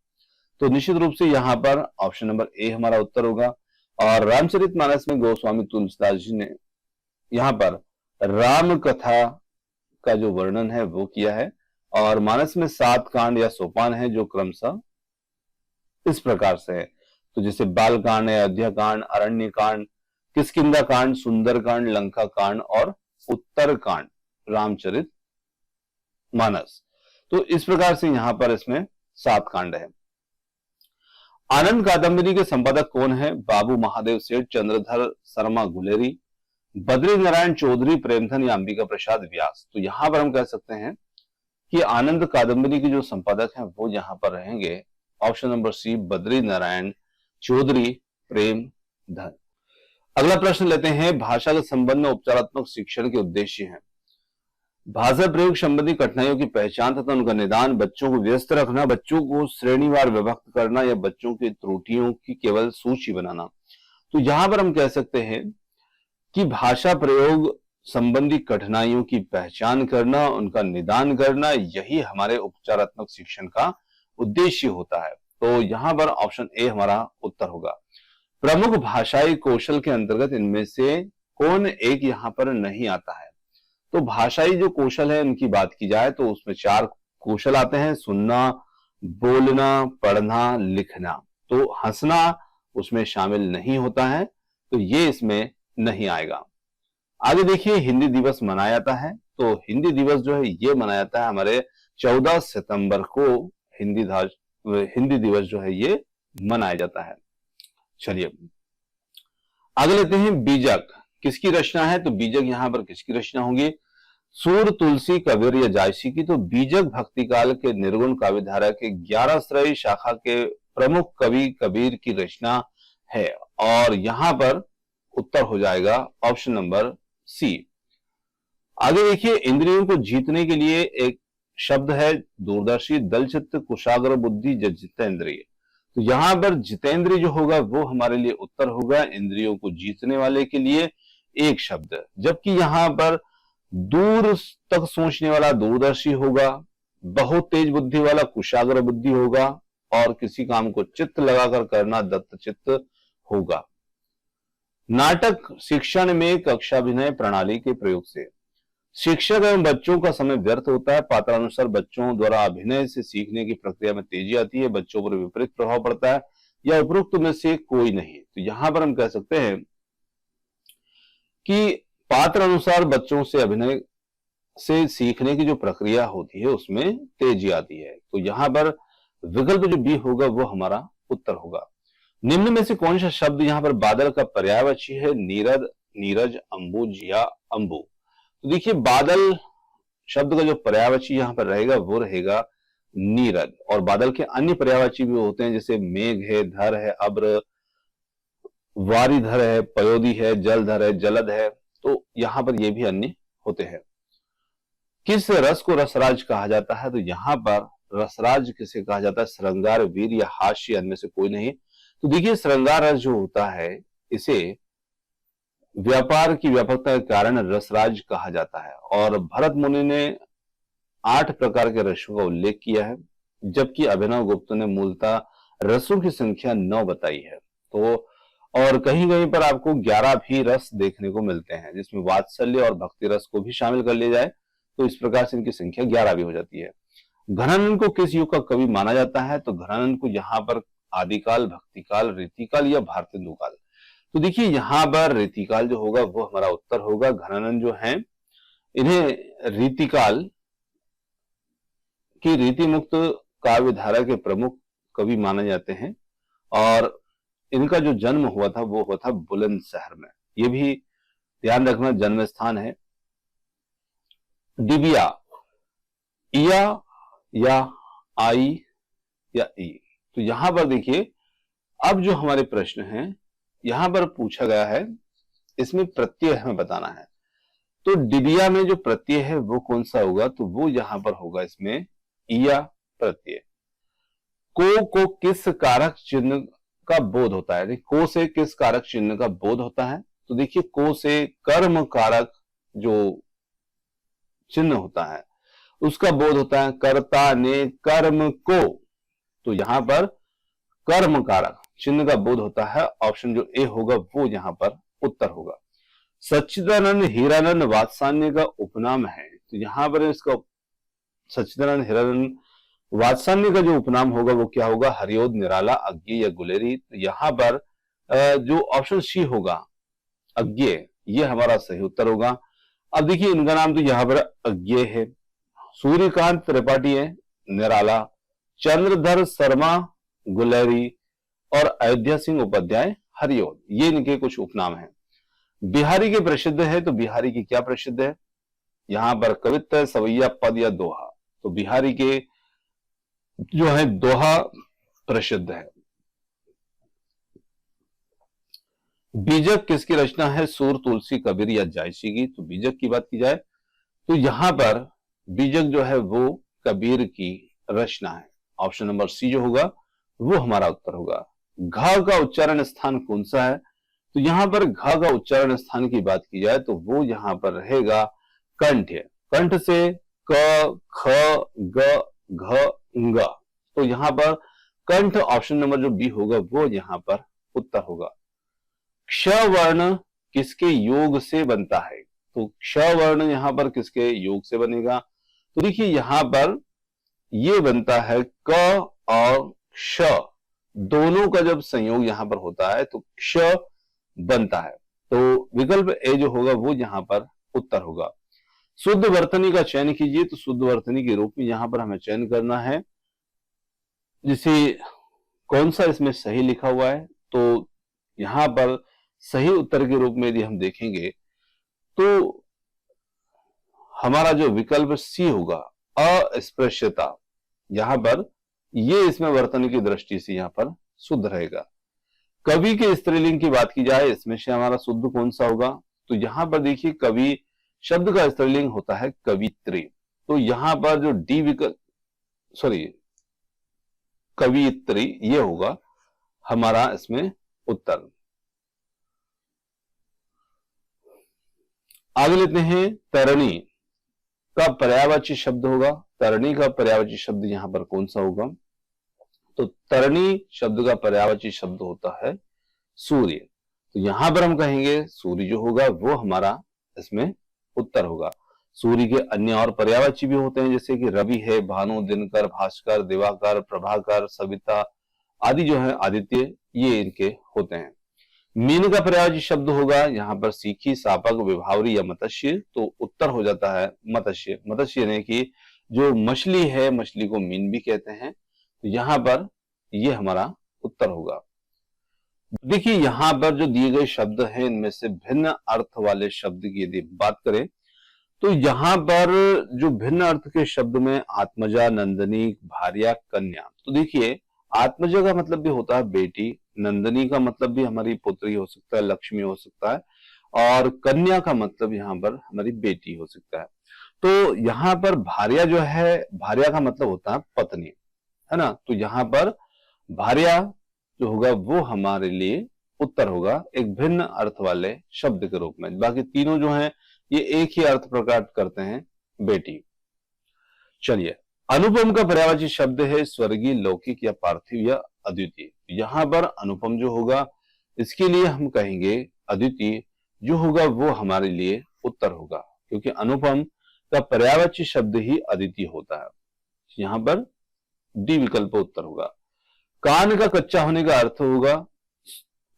तो निश्चित रूप से यहां पर ऑप्शन नंबर ए हमारा उत्तर होगा। और रामचरितमानस में गोस्वामी तुलसीदास जी ने यहां पर राम कथा का जो वर्णन है वो किया है, और मानस में 7 कांड या सोपान है जो क्रमशः इस प्रकार से है। तो जैसे बाल कांड, अयोध्या कांड, अरण्य कांड, किष्किंधा कांड, सुंदर कांड, लंका कांड और उत्तर कांड रामचरित मानस। तो इस प्रकार से यहां पर इसमें 7 कांड है। आनंद कादंबरी के संपादक कौन है? बाबू महादेव सेठ, चंद्रधर शर्मा गुलेरी, बद्री नारायण चौधरी, प्रेमधन या अंबिका प्रसाद व्यास। तो यहां पर हम कह सकते हैं कि आनंद कादंबरी के जो संपादक हैं वो यहां पर रहेंगे option number C Badri Narayan Chaudhary, Premghan. अगला प्रश्न लेते हैं, भाषा के संबंध में उपचारात्मक शिक्षण के उद्देश्य हैं। भाषा प्रयोग संबंधी कठिनाइयों की पहचान तथा उनका निदान, बच्चों को व्यस्त रखना, बच्चों को श्रेणीवार विभक्त करना, या बच्चों की त्रुटियों की केवल सूची बनाना। तो यहां पर हम कह सकते हैं कि भाषा प्रयोग संबंधी कठिनाइयों की पहचान करना, उनका निदान करना, यही हमारे उपचारात्मक शिक्षण का उद्देश्य होता है। तो यहां पर ऑप्शन ए हमारा उत्तर होगा। प्रमुख भाषाई कौशल के अंतर्गत इनमें से कौन एक यहां पर नहीं आता है? तो भाषाई जो कौशल है इनकी बात की जाए तो उसमें 4 कौशल आते हैं, सुनना, बोलना, पढ़ना, लिखना। तो हंसना उसमें शामिल नहीं होता है, तो ये इसमें नहीं आएगा। आगे देखिए, हिंदी दिवस मनाया जाता है। तो हिंदी दिवस जो है ये मनाया जाता है हमारे 14 सितंबर को हिंदी दिवस जो है ये मनाया जाता है। चलिए आगे लेते हैं, बीजक किसकी रचना है? तो बीजक यहां पर किसकी रचना होगी? सूर, तुलसी, कबीर या जायसी की। तो बीजक भक्ति काल के निर्गुण काव्यधारा के 11 श्रेय शाखा के प्रमुख कवि कबीर की रचना है, और यहां पर उत्तर हो जाएगा ऑप्शन नंबर सी। आगे देखिए, इंद्रियों को जीतने के लिए एक शब्द है दूरदर्शी, दलचित्त, कुशाग्र बुद्धि, जितेंद्रिय। तो यहां पर जितेंद्रिय जो होगा वो हमारे लिए उत्तर होगा, इंद्रियों को जीतने वाले के लिए एक शब्द। जबकि यहां पर दूर तक सोचने वाला दूरदर्शी होगा, बहुत तेज बुद्धि वाला कुशाग्र बुद्धि होगा, और किसी काम को चित्त लगाकर करना दत्त चित्त होगा। नाटक शिक्षण में कक्षाभिनय प्रणाली के प्रयोग से शिक्षक एवं बच्चों का समय व्यर्थ होता है। पात्रानुसार बच्चों द्वारा अभिनय से सीखने की प्रक्रिया में तेजी आती है, बच्चों पर विपरीत प्रभाव पड़ता है, या उपरोक्त में से कोई नहीं। तो यहां पर हम कह सकते हैं कि पात्र अनुसार बच्चों से अभिनय से सीखने की जो प्रक्रिया होती है उसमें तेजी आती है। तो यहां पर विकल्प जो बी होगा वो हमारा उत्तर होगा। निम्न में से कौन सा शब्द यहाँ पर बादल का पर्यायवाची है? नीरद, नीरज, अंबुज या अंबु। तो देखिए बादल शब्द का जो पर्यायवाची यहाँ पर रहेगा वो रहेगा नीरद। और बादल के अन्य पर्यायवाची भी होते हैं, जैसे मेघ है, धर है, अब्र, वारिधर है, पयोधी है, जलधर है, जलद है। तो यहां पर ये भी अन्य होते हैं। किस रस को रसराज कहा जाता है? तो यहां पर रसराज किसे कहा जाता है? श्रृंगार, वीर या हास्य, इनमें से कोई नहीं। तो देखिए श्रृंगार रस जो होता है इसे व्यापार की व्यापकता के कारण रसराज कहा जाता है। और भरत मुनि ने 8 प्रकार के रसों का उल्लेख किया है, जबकि अभिनव गुप्त ने मूलतः रसों की संख्या 9 बताई है। तो और कहीं कहीं पर आपको 11 भी रस देखने को मिलते हैं, जिसमें वात्सल्य और भक्ति रस को भी शामिल कर लिया जाए तो इस प्रकार से इनकी संख्या 11 भी हो जाती है। घनानंद को किस युग का कवि माना जाता है? तो घनानंद को यहाँ पर आदिकाल, भक्तिकाल, रीतिकाल या भारतेंदु काल। तो देखिए यहाँ पर रीतिकाल जो होगा वो हमारा उत्तर होगा। घनानंद जो है इन्हें रीतिकाल की रीति मुक्त काव्य धारा के प्रमुख कवि माने जाते हैं। और इनका जो जन्म हुआ था वो हुआ था बुलंदशहर में। ये भी ध्यान रखना जन्म स्थान है। डिबिया, इया या आई या ई। तो यहां पर देखिए अब जो हमारे प्रश्न हैं यहां पर पूछा गया है, इसमें प्रत्यय हमें बताना है। तो डिबिया में जो प्रत्यय है वो कौन सा होगा? तो वो यहां पर होगा इसमें इया प्रत्यय। को किस कारक चिन्ह का बोध होता है? को से किस कारक चिन्ह का बोध होता है? तो देखिए को से कर्म कारक जो चिन्ह होता है उसका बोध होता है। कर्ता ने कर्म को, तो यहां पर कर्म कारक चिन्ह का बोध होता है। ऑप्शन जो ए होगा वो यहां पर उत्तर होगा। सच्चिदानंद हीरानंद वात्सान्य का उपनाम है। तो यहां पर इसका सच्चिदानंद हीरानंद वात्सान्य का जो उपनाम होगा वो क्या होगा? हरियोद, निराला, अज्ञेय या गुलेरी। तो यहां पर जो ऑप्शन सी होगा अज्ञेय, ये हमारा सही उत्तर होगा। अब देखिए इनका नाम तो यहां पर अज्ञेय है। सूर्यकांत त्रिपाठी है निराला, चंद्रधर शर्मा गुलेरी और अयोध्या सिंह उपाध्याय हरियोद, ये इनके कुछ उपनाम हैं। बिहारी के प्रसिद्ध है, तो बिहारी की क्या प्रसिद्ध है? यहां पर कवित्व, सवैया, पद या दोहा। तो बिहारी के जो है दोहा प्रसिद्ध है। बीजक किसकी रचना है? सूर, तुलसी, कबीर या जायसी की। तो बीजक की बात की जाए तो यहां पर बीजक जो है वो कबीर की रचना है। ऑप्शन नंबर सी जो होगा वो हमारा उत्तर होगा। घ का उच्चारण स्थान कौन सा है? तो यहां पर घ का उच्चारण स्थान की बात की जाए तो वो यहां पर रहेगा कंठ। कंठ से क, ख, ग, घ, ङ। तो यहां पर कंठ ऑप्शन नंबर जो बी होगा वो यहां पर उत्तर होगा। क्ष वर्ण किसके योग से बनता है? तो क्ष वर्ण यहां पर किसके योग से बनेगा? तो देखिए यहां पर ये बनता है क और क्ष, दोनों का जब संयोग यहां पर होता है तो क्ष बनता है। तो विकल्प ए जो होगा वो यहां पर उत्तर होगा। शुद्ध वर्तनी का चयन कीजिए। तो शुद्ध वर्तनी के रूप में यहां पर हमें चयन करना है, जिसे कौन सा इसमें सही लिखा हुआ है। तो यहां पर सही उत्तर के रूप में यदि हम देखेंगे तो हमारा जो विकल्प सी होगा अस्पृश्यता, यहां पर ये इसमें वर्तन की दृष्टि से यहां पर शुद्ध रहेगा। कवि के स्त्रीलिंग की बात की जाए इसमें से हमारा शुद्ध कौन सा होगा? तो यहां पर देखिए कवि शब्द का स्त्रीलिंग होता है कवित्री। तो यहां पर जो डी विकल्प कवित्री ये होगा हमारा इसमें उत्तर। आगे लेते हैं तरणी का पर्यायवाची शब्द होगा। तरणी का पर्यायवाची शब्द यहां पर कौन सा होगा? तो तरणी शब्द का पर्यायवाची शब्द होता है सूर्य। तो यहां पर हम कहेंगे सूर्य जो होगा वो हमारा इसमें उत्तर होगा। सूर्य के अन्य और पर्यायवाची भी होते हैं, जैसे कि रवि है, भानु, दिनकर, भास्कर, दिवाकर, प्रभाकर, सविता आदि जो है आदित्य, ये इनके होते हैं। मीन का पर्यायवाची शब्द होगा यहां पर सीखी, सापक, विभावरी या मत्स्य। तो उत्तर हो जाता है मत्स्य। मत्स्य यानी कि जो मछली है, मछली को मीन भी कहते हैं। तो यहां पर ये हमारा उत्तर होगा। देखिए यहाँ पर जो दिए गए शब्द हैं इनमें से भिन्न अर्थ वाले शब्द की यदि बात करें तो यहाँ पर जो भिन्न अर्थ के शब्द में आत्मजा, नंदनी, भार्या, कन्या। तो देखिए आत्मजा का मतलब भी होता है बेटी, नंदनी का मतलब भी हमारी पुत्री हो सकता है, लक्ष्मी हो सकता है, और कन्या का मतलब यहाँ पर हमारी बेटी हो सकता है। तो यहाँ पर भार्या जो है, भार्या का मतलब होता है पत्नी, है ना। तो यहाँ पर भार्या जो होगा वो हमारे लिए उत्तर होगा, एक भिन्न अर्थ वाले शब्द के रूप में। बाकी तीनों जो हैं ये एक ही अर्थ प्रकट करते हैं, बेटी। चलिए, अनुपम का पर्यायवाची शब्द है स्वर्गीय, लौकिक या पार्थिव या अद्वितीय। यहां पर अनुपम जो होगा इसके लिए हम कहेंगे अद्वितीय, जो होगा वो हमारे लिए उत्तर होगा, क्योंकि अनुपम का पर्यायवाची शब्द ही अद्वितीय होता है। यहां पर डी विकल्प उत्तर होगा। कान का कच्चा होने का अर्थ होगा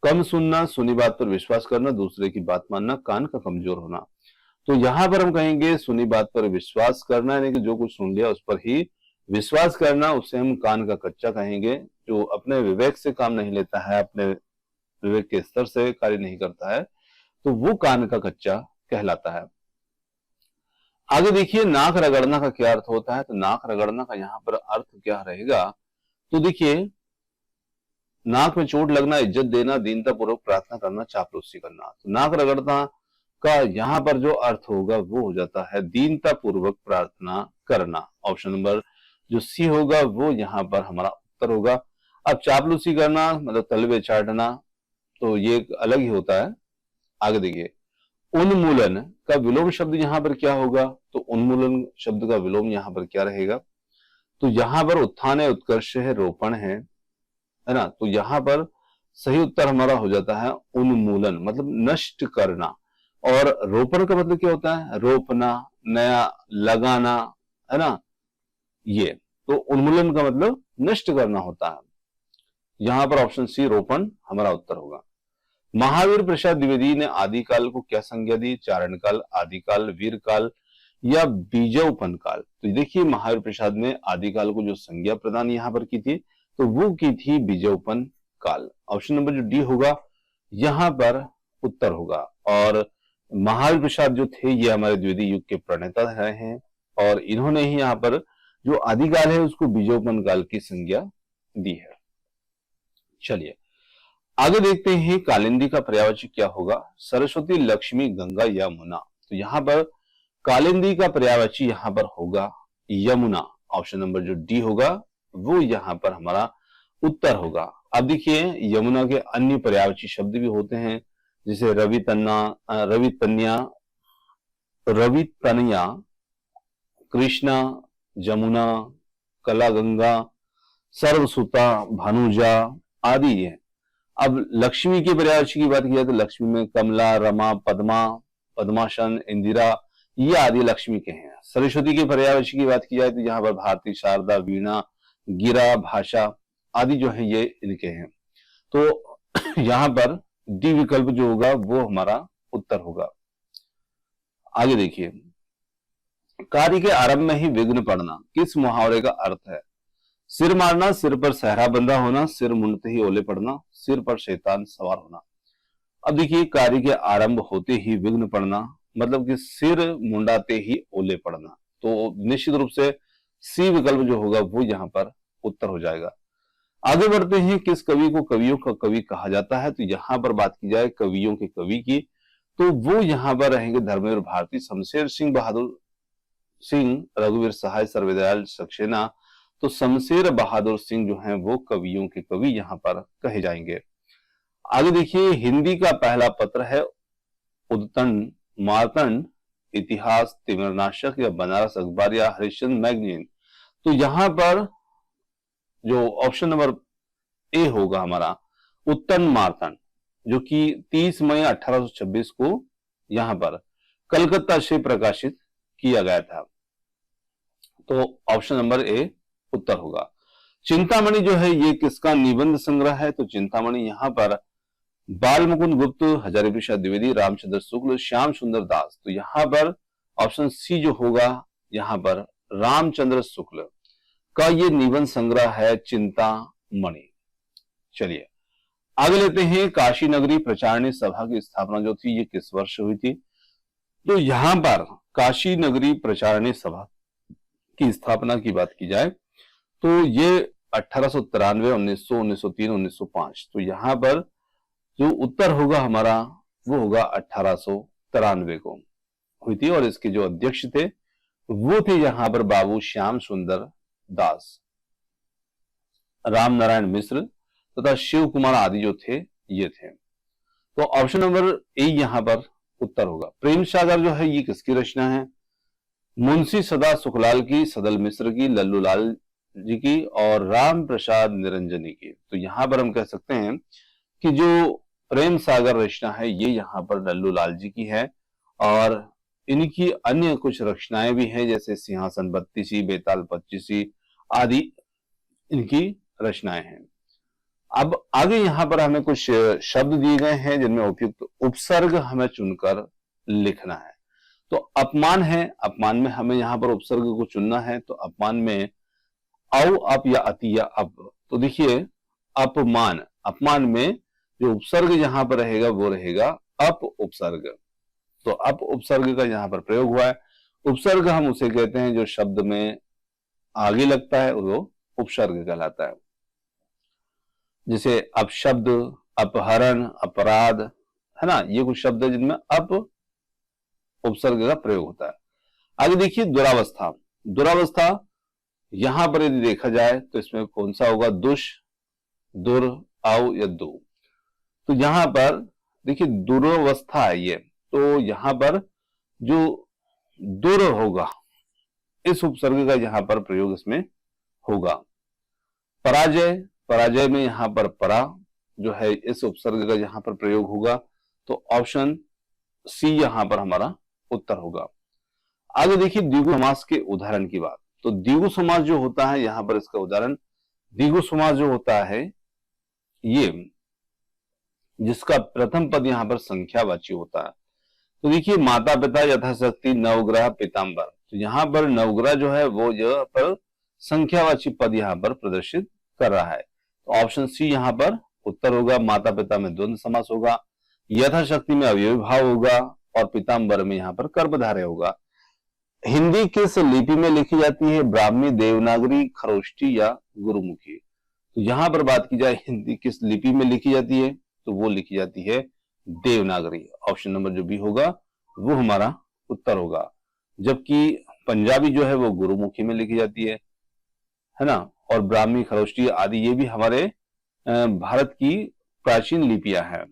कम सुनना, सुनी बात पर विश्वास करना, दूसरे की बात मानना, कान का कमजोर होना। तो यहां पर हम कहेंगे सुनी बात पर विश्वास करना, यानी कि जो कुछ सुन लिया उस पर ही विश्वास करना, उसे हम कान का कच्चा कहेंगे। जो अपने विवेक से काम नहीं लेता है, अपने विवेक के स्तर से कार्य नहीं करता है, तो वो कान का कच्चा कहलाता है। आगे देखिए, नाक रगड़ना का क्या अर्थ होता है। तो नाक रगड़ना का यहाँ पर अर्थ क्या रहेगा। तो देखिए, नाक में चोट लगना, इज्जत देना, दीनता पूर्वक प्रार्थना करना, चापलूसी करना। तो नाक रगड़ना का यहाँ पर जो अर्थ होगा वो हो जाता है दीनता पूर्वक प्रार्थना करना। ऑप्शन नंबर जो सी होगा वो यहाँ पर हमारा उत्तर होगा। अब चापलूसी करना मतलब तलवे चाटना, तो ये अलग ही होता है। आगे देखिए, उन्मूलन का विलोम शब्द यहाँ पर क्या होगा। तो उन्मूलन शब्द का विलोम यहाँ पर क्या रहेगा। तो यहाँ पर उत्थान है, उत्कर्ष है, रोपण है ना। तो यहाँ पर सही उत्तर हमारा हो जाता है उन्मूलन, मतलब नष्ट करना। और रोपण का मतलब क्या होता है, रोपना, नया लगाना, है ना। ये तो उन्मूलन का मतलब नष्ट करना होता है। यहां पर ऑप्शन सी रोपण हमारा उत्तर होगा। महावीर प्रसाद द्विवेदी ने आदिकाल को क्या संज्ञा दी। चारण काल, आदिकाल, वीर काल या बीजोपन काल। तो देखिए, महावीर प्रसाद ने आदिकाल को जो संज्ञा प्रदान यहां पर की थी तो वो की थी बीजोपन काल। ऑप्शन नंबर जो डी होगा यहां पर उत्तर होगा। और महावीर प्रसाद जो थे ये हमारे द्विवेदी युग के प्रणेता रहे हैं, और इन्होंने ही यहाँ पर जो आदिकाल है उसको बीजोपन काल की संज्ञा दी है। चलिए आगे देखते हैं, कालिंदी का पर्यायवाची क्या होगा। सरस्वती, लक्ष्मी, गंगा, यमुना। तो यहाँ पर कालिंदी का पर्यायवाची यहाँ पर होगा यमुना। ऑप्शन नंबर जो डी होगा वो यहाँ पर हमारा उत्तर होगा। अब देखिए, यमुना के अन्य पर्यायवाची शब्द भी होते हैं, जैसे रवि तनया, कृष्णा, जमुना, कला गंगा, सर्वसुता, भानुजा आदि है। अब लक्ष्मी के पर्यायवाची की बात की जाए तो लक्ष्मी में कमला, रमा, पद्मा, पद्मासन, इंदिरा ये आदि लक्ष्मी के हैं। सरस्वती के पर्यायवाची की बात की जाए तो यहाँ पर भारती, शारदा, वीणा, गिरा, भाषा आदि जो है ये इनके हैं। तो यहाँ पर डी विकल्प जो होगा वो हमारा उत्तर होगा। आगे देखिए, कार्य के आरंभ में ही विघ्न पड़ना किस मुहावरे का अर्थ है। सिर मारना, सिर पर सहरा बंधा होना, सिर मुंडते ही ओले पड़ना, सिर पर शैतान सवार होना। अब देखिए, कार्य के आरंभ होते ही विघ्न पड़ना मतलब कि सिर मुंडाते ही ओले पड़ना। तो निश्चित रूप से सी विकल्प जो होगा वो यहाँ पर उत्तर हो जाएगा। आगे बढ़ते हैं, किस कवि को कवियों का कवि कहा जाता है। तो यहां पर बात की जाए कवियों के कवि की तो वो यहां पर रहेंगे धर्मवीर भारती, शमशेर सिंह, बहादुर सिंह, रघुवीर सहाय, सर्वदयाल सक्सेना। तो शमशेर बहादुर सिंह जो हैं वो कवियों के कवि यहाँ पर कहे जाएंगे। आगे देखिए, हिंदी का पहला पत्र है उद्दंड, मार्तंड, इतिहास, तिमिरनाशक या बनारस अखबार या हरिश्चंद्र मैगजीन। तो यहां पर जो ऑप्शन नंबर ए होगा हमारा उत्तन मार्तंड, जो कि 30 मई 1826 को यहां पर कलकत्ता से प्रकाशित किया गया था। तो ऑप्शन नंबर ए उत्तर होगा। चिंतामणि जो है ये किसका निबंध संग्रह है। तो चिंतामणि यहां पर बाल मुकुंद गुप्त, हजारी प्रसाद द्विवेदी, रामचंद्र शुक्ल, श्याम सुंदर दास। तो यहां पर ऑप्शन सी जो होगा यहां पर रामचंद्र शुक्ल का ये निबंध संग्रह है चिंतामणि। चलिए आगे लेते हैं, काशी नगरी प्रचारणी सभा की स्थापना जो थी ये किस वर्ष हुई थी? तो यहां पर काशी नगरी प्रचारणी सभा की स्थापना की बात की जाए तो ये 1893, 1900, 1903, 1905। तो यहां पर जो उत्तर होगा हमारा वो होगा 1893 को हुई थी, और इसके जो अध्यक्ष थे वो थे यहां पर बाबू श्याम सुंदर दास, राम नारायण मिश्र तथा शिव कुमार आदि जो थे ये थे। तो ऑप्शन नंबर ए यहां पर उत्तर होगा। प्रेम सागर जो है ये किसकी रचना है? मुंशी सदा सुखलाल की, सदल मिश्र की, लल्लू लाल जी की और राम प्रसाद निरंजनी की। तो यहां पर हम कह सकते हैं कि जो प्रेम सागर रचना है ये यहाँ पर लल्लू लाल जी की है, और इनकी अन्य कुछ रचनाएं भी हैं जैसे सिंहासन बत्तीसी, बेताल पच्चीसी आदि इनकी रचनाएं हैं। अब आगे यहाँ पर हमें कुछ शब्द दिए गए हैं जिनमें उपयुक्त उपसर्ग हमें चुनकर लिखना है। तो अपमान है, अपमान में हमें यहाँ पर उपसर्ग को चुनना है। तो अपमान में औ, अप या अति या अप। तो देखिए अपमान, अपमान में जो उपसर्ग यहां पर रहेगा वो रहेगा अप उपसर्ग। तो अप उपसर्ग का यहां पर प्रयोग हुआ है। उपसर्ग हम उसे कहते हैं जो शब्द में आगे लगता है वो उपसर्ग कहलाता है। जैसे अपशब्द, अपहरण, अपराध, है ना, ये कुछ शब्द है जिनमें अप उपसर्ग का प्रयोग होता है। आगे देखिए दुरावस्था। दुरावस्था यहां पर यदि देखा जाए तो इसमें कौन सा होगा? दुष, दुर, औ या दो। तो यहां पर देखिए दुरावस्था है ये, तो यहां पर जो दुर होगा इस उपसर्ग का यहां पर प्रयोग इसमें होगा। पराजय, पराजय में यहां पर परा जो है इस उपसर्ग का यहां पर प्रयोग होगा। तो ऑप्शन सी यहां पर हमारा उत्तर होगा। आगे देखिए द्विगु समास के उदाहरण की बात। तो द्विगु समास जो होता है यहां पर इसका उदाहरण, द्विगु समास जो होता है ये जिसका प्रथम पद यहां पर संख्यावाची होता है। तो देखिए माता पिता, यथाशक्ति, नवग्रह, पीताम्बर। तो यहां पर नवग्रह जो है वो यहाँ पर संख्यावाची पद यहां पर प्रदर्शित कर रहा है। तो ऑप्शन सी यहां पर उत्तर होगा। माता पिता में द्वंद्व समास होगा, यथाशक्ति में अवयवी भाव होगा और पीताम्बर में यहां पर कर्मधारय होगा। हिंदी किस लिपि में लिखी जाती है? ब्राह्मी, देवनागरी, खरोष्टी या गुरुमुखी। तो यहां पर बात की जाए हिंदी किस लिपि में लिखी जाती है तो वो लिखी जाती है देवनागरी। ऑप्शन नंबर जो भी होगा वो हमारा उत्तर होगा। जबकि पंजाबी जो है वो गुरुमुखी में लिखी जाती है ना, और ब्राह्मी, खरोष्टी आदि ये भी हमारे भारत की प्राचीन लिपियां हैं।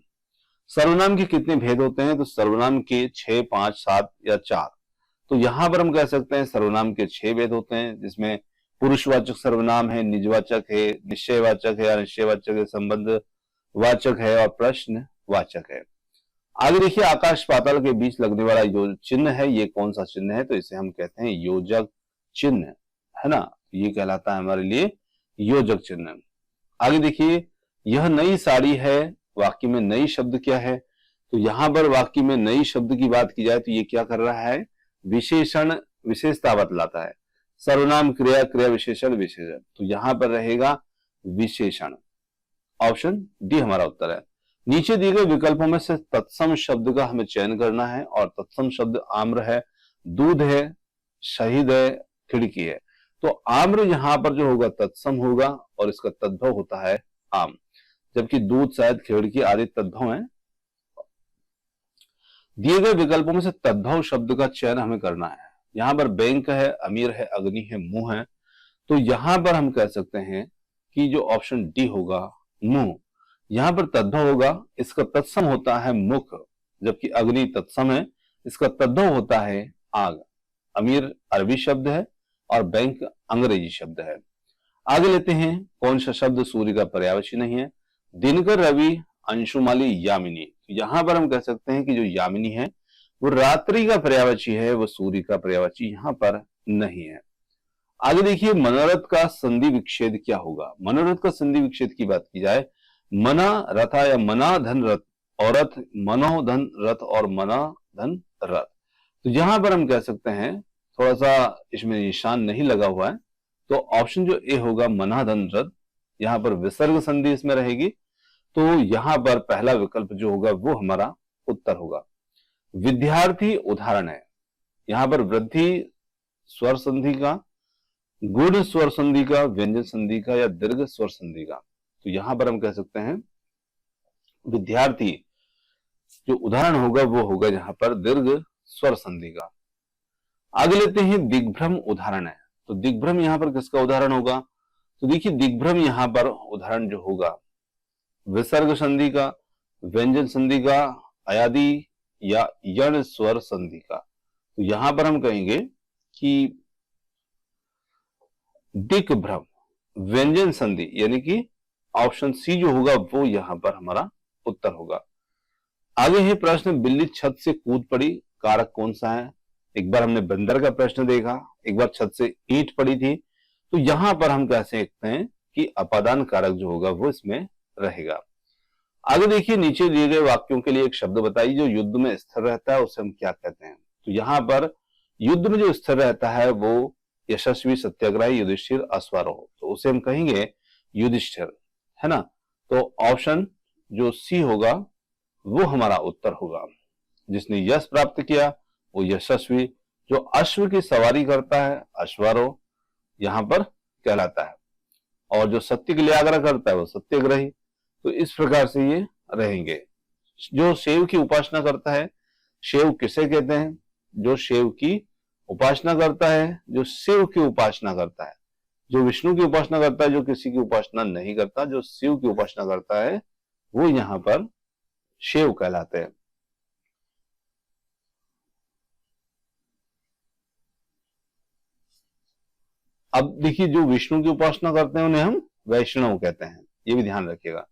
सर्वनाम के कितने भेद होते हैं? तो सर्वनाम के 6, 5, 7 या 4। तो यहां पर हम कह सकते हैं सर्वनाम के 6 भेद होते हैं, जिसमें पुरुषवाचक सर्वनाम है, निजवाचक है, निश्चयवाचक है, अनिश्चयवाचक है, संबंध वाचक है और प्रश्न वाचक है। आगे देखिए आकाश पाताल के बीच लगने वाला जो चिन्ह है ये कौन सा चिन्ह है? तो इसे हम कहते हैं योजक चिन्ह, है ना। ये कहलाता है हमारे लिए योजक चिन्ह। आगे देखिए यह नई साड़ी है, वाक्य में नई शब्द क्या है? तो यहां पर वाक्य में नई शब्द की बात की जाए तो ये क्या कर रहा है? विशेषण, विशेषता बतलाता है। सर्वनाम, क्रिया, क्रिया विशेषण, विशेषण। तो यहां पर रहेगा विशेषण। ऑप्शन डी हमारा उत्तर है। नीचे दिए गए विकल्पों में से तत्सम शब्द का हमें चयन करना है, और तत्सम शब्द आम्र है, दूध है, शहीद है, खिड़की है। तो आम्र यहां पर जो होगा तत्सम होगा और इसका तद्भव होता है आम, जबकि दूध, शहद, खिड़की आदि तद्भव है। दिए गए विकल्पों में से तद्भव शब्द का चयन हमें करना है। यहां पर बैंक है, अमीर है, अग्नि है, मुंह है। तो यहां पर हम कह सकते हैं कि जो ऑप्शन डी होगा मुंह, यहां पर तद्भव होगा, इसका तत्सम होता है मुख, जबकि अग्नि तत्सम है, इसका तद्भव होता है आग। अमीर अरबी शब्द है और बैंक अंग्रेजी शब्द है। आगे लेते हैं कौन सा शब्द सूर्य का पर्यायवाची नहीं है? दिनकर, रवि, अंशुमाली, यामिनी। तो यहां पर हम कह सकते हैं कि जो यामिनी है वो रात्रि का पर्यायवाची है, वो सूर्य का पर्यायवाची यहां पर नहीं है। आगे देखिए मनोरथ का संधि विच्छेद क्या होगा? मनोरथ का संधि विच्छेद की बात की जाए, मना रथा या मना धन रथ, और रथ मनो धन रथ और मना धन रथ। तो यहां पर हम कह सकते हैं, थोड़ा सा इसमें निशान नहीं लगा हुआ है, तो ऑप्शन जो ए होगा मना धन रथ, यहां पर विसर्ग संधि इसमें रहेगी। तो यहां पर पहला विकल्प जो होगा वो हमारा उत्तर होगा। विद्यार्थी उदाहरण है, यहां पर वृद्धि स्वर संधि का, गुण स्वर संधि का, व्यंजन संधि का या दीर्घ स्वर संधि का। तो यहां पर हम कह सकते हैं विद्यार्थी जो उदाहरण होगा वो होगा यहां पर दीर्घ स्वर संधि का। आगे लेते हैं दिग्भ्रम उदाहरण है, तो दिग्भ्रम यहां पर किसका उदाहरण होगा? तो देखिए दिग्भ्रम यहां पर उदाहरण जो होगा विसर्ग संधि का, व्यंजन संधि का, अयादि या यण स्वर संधि का। तो यहां पर हम कहेंगे कि दिग्भ्रम व्यंजन संधि यानी कि ऑप्शन सी जो होगा वो यहां पर हमारा उत्तर होगा। आगे है प्रश्न, बिल्ली छत से कूद पड़ी, कारक कौन सा है? एक बार हमने बंदर का प्रश्न देखा, एक बार छत से ईंट पड़ी थी। तो यहां पर हम कह सकते हैं कि अपादान कारक जो होगा वो इसमें रहेगा। आगे देखिए नीचे दिए गए वाक्यों के लिए एक शब्द बताइए जो युद्ध में स्थिर रहता है, उसे हम क्या कहते हैं? तो यहां पर युद्ध में जो स्थिर रहता है वो यशस्वी, सत्याग्रही, युधिष्ठिर, अश्वारोह, तो उसे हम कहेंगे युधिष्ठिर, है ना। तो ऑप्शन जो सी होगा वो हमारा उत्तर होगा। जिसने यश प्राप्त किया वो यशस्वी, जो अश्व की सवारी करता है अश्वारोह यहां पर कहलाता है, और जो सत्य के लिए आग्रह करता है वो सत्याग्रही। तो इस प्रकार से ये रहेंगे। जो शिव की उपासना करता है, शिव किसे कहते हैं? जो शिव की उपासना करता है, जो शिव की उपासना करता है, जो विष्णु की उपासना करता है, जो किसी की उपासना नहीं करता, जो शिव की उपासना करता है वो यहां पर शिव कहलाते हैं। अब देखिए जो विष्णु की उपासना करते हैं उन्हें हम वैष्णव कहते हैं, ये भी ध्यान रखिएगा।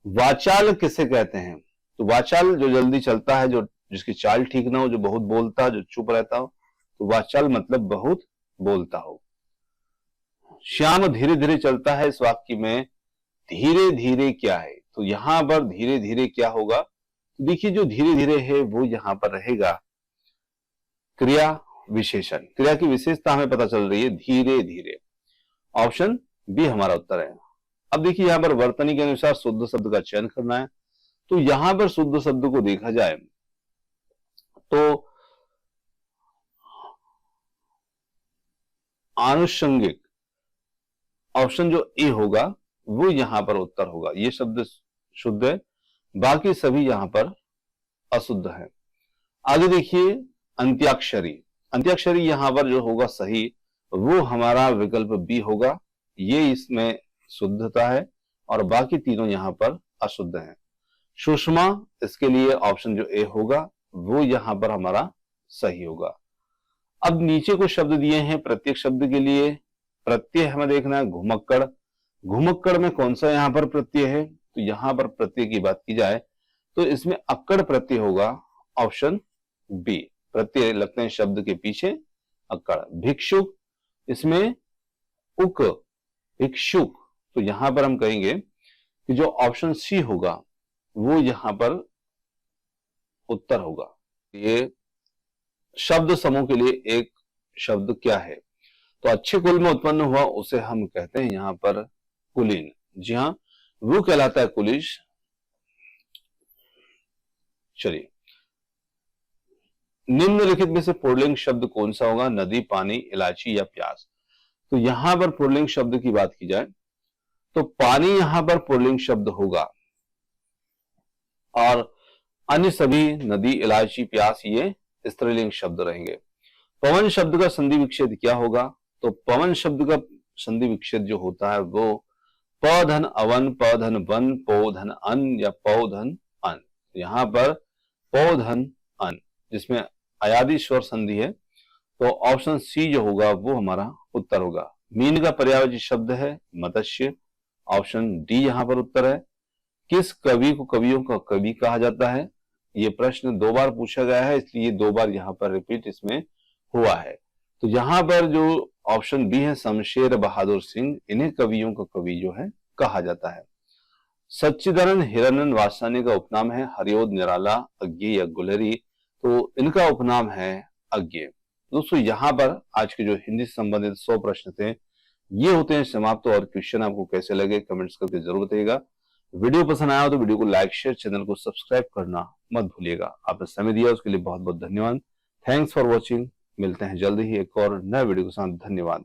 वाचाल किसे कहते हैं? तो वाचाल जो जल्दी चलता है, जो जिसकी चाल ठीक ना हो, जो बहुत बोलता है, जो चुप रहता हो, तो वाचाल मतलब बहुत बोलता हो। श्याम धीरे धीरे चलता है, इस वाक्य में धीरे धीरे क्या है? तो यहां पर धीरे धीरे क्या होगा? तो देखिए जो धीरे धीरे है वो यहां पर रहेगा क्रिया विशेषण। क्रिया की विशेषता हमें पता चल रही है धीरे धीरे, ऑप्शन बी हमारा उत्तर है। अब देखिए यहां पर वर्तनी के अनुसार शुद्ध शब्द का चयन करना है। तो यहां पर शुद्ध शब्द को देखा जाए तो आनुषंगिक ऑप्शन जो ए होगा वो यहां पर उत्तर होगा। ये शब्द शुद्ध है, बाकी सभी यहां पर अशुद्ध है। आगे देखिए अंत्याक्षरी, अंत्याक्षरी यहां पर जो होगा सही वो हमारा विकल्प बी होगा। ये इसमें शुद्धता है और बाकी तीनों यहां पर अशुद्ध हैं। सुषमा, इसके लिए ऑप्शन जो ए होगा वो यहां पर हमारा सही होगा। अब नीचे कुछ शब्द दिए हैं, प्रत्येक शब्द के लिए प्रत्यय हमें देखना है। घुमक्कड़, घुमक्कड़ में कौन सा यहां पर प्रत्यय है? तो यहां पर प्रत्यय की बात की जाए तो इसमें अक्कड़ प्रत्यय होगा, ऑप्शन बी। प्रत्यय लगते हैं शब्द के पीछे, अक्कड़। भिक्षुक, इसमें उक, भिक्षुक, तो यहां पर हम कहेंगे कि जो ऑप्शन सी होगा वो यहां पर उत्तर होगा। ये शब्द समूह के लिए एक शब्द क्या है? तो अच्छे कुल में उत्पन्न हुआ उसे हम कहते हैं यहां पर कुलीन। जी हां, वो कहलाता है कुलिश। चलिए, निम्नलिखित में से पुल्लिंग शब्द कौन सा होगा? नदी, पानी, इलायची या प्याज। तो यहां पर पुल्लिंग शब्द की बात की जाए तो पानी यहां पर पुल्लिंग शब्द होगा और अन्य सभी नदी, इलायची, प्यास ये स्त्रीलिंग शब्द रहेंगे। पवन शब्द का संधि विच्छेद क्या होगा? तो पवन शब्द का संधि विच्छेद जो होता है वो प धन अवन, प धन वन, पो धन अन या पौ धन अन। यहां पर पौ धन अन जिसमें अयादि स्वर संधि है, तो ऑप्शन सी जो होगा वो हमारा उत्तर होगा। मीन का पर्यायवाची शब्द है मत्स्य, ऑप्शन डी यहां पर उत्तर है। किस कवि को कवियों का कवि कहा जाता है? ये प्रश्न 2 बार पूछा गया है, इसलिए 2 बार यहां पर रिपीट इसमें हुआ है। तो यहां पर जो ऑप्शन बी है शमशेर बहादुर सिंह, इन्हें कवियों का कवि जो है कहा जाता है। सच्चिदानंद हिरानंद वात्स्यायन का उपनाम है हरिओद, निराला, अज्ञे या गुलरी, तो इनका उपनाम है अज्ञे। दोस्तों यहां पर आज के जो हिंदी से संबंधित 100 प्रश्न थे ये होते हैं समाप्त। और क्वेश्चन आपको कैसे लगे कमेंट्स करके जरूर बताइएगा। वीडियो पसंद आया हो तो वीडियो को लाइक शेयर, चैनल को सब्सक्राइब करना मत भूलिएगा। आपने समय दिया उसके लिए बहुत बहुत धन्यवाद। Thanks for watching. मिलते हैं जल्द ही एक और नए वीडियो के साथ। धन्यवाद।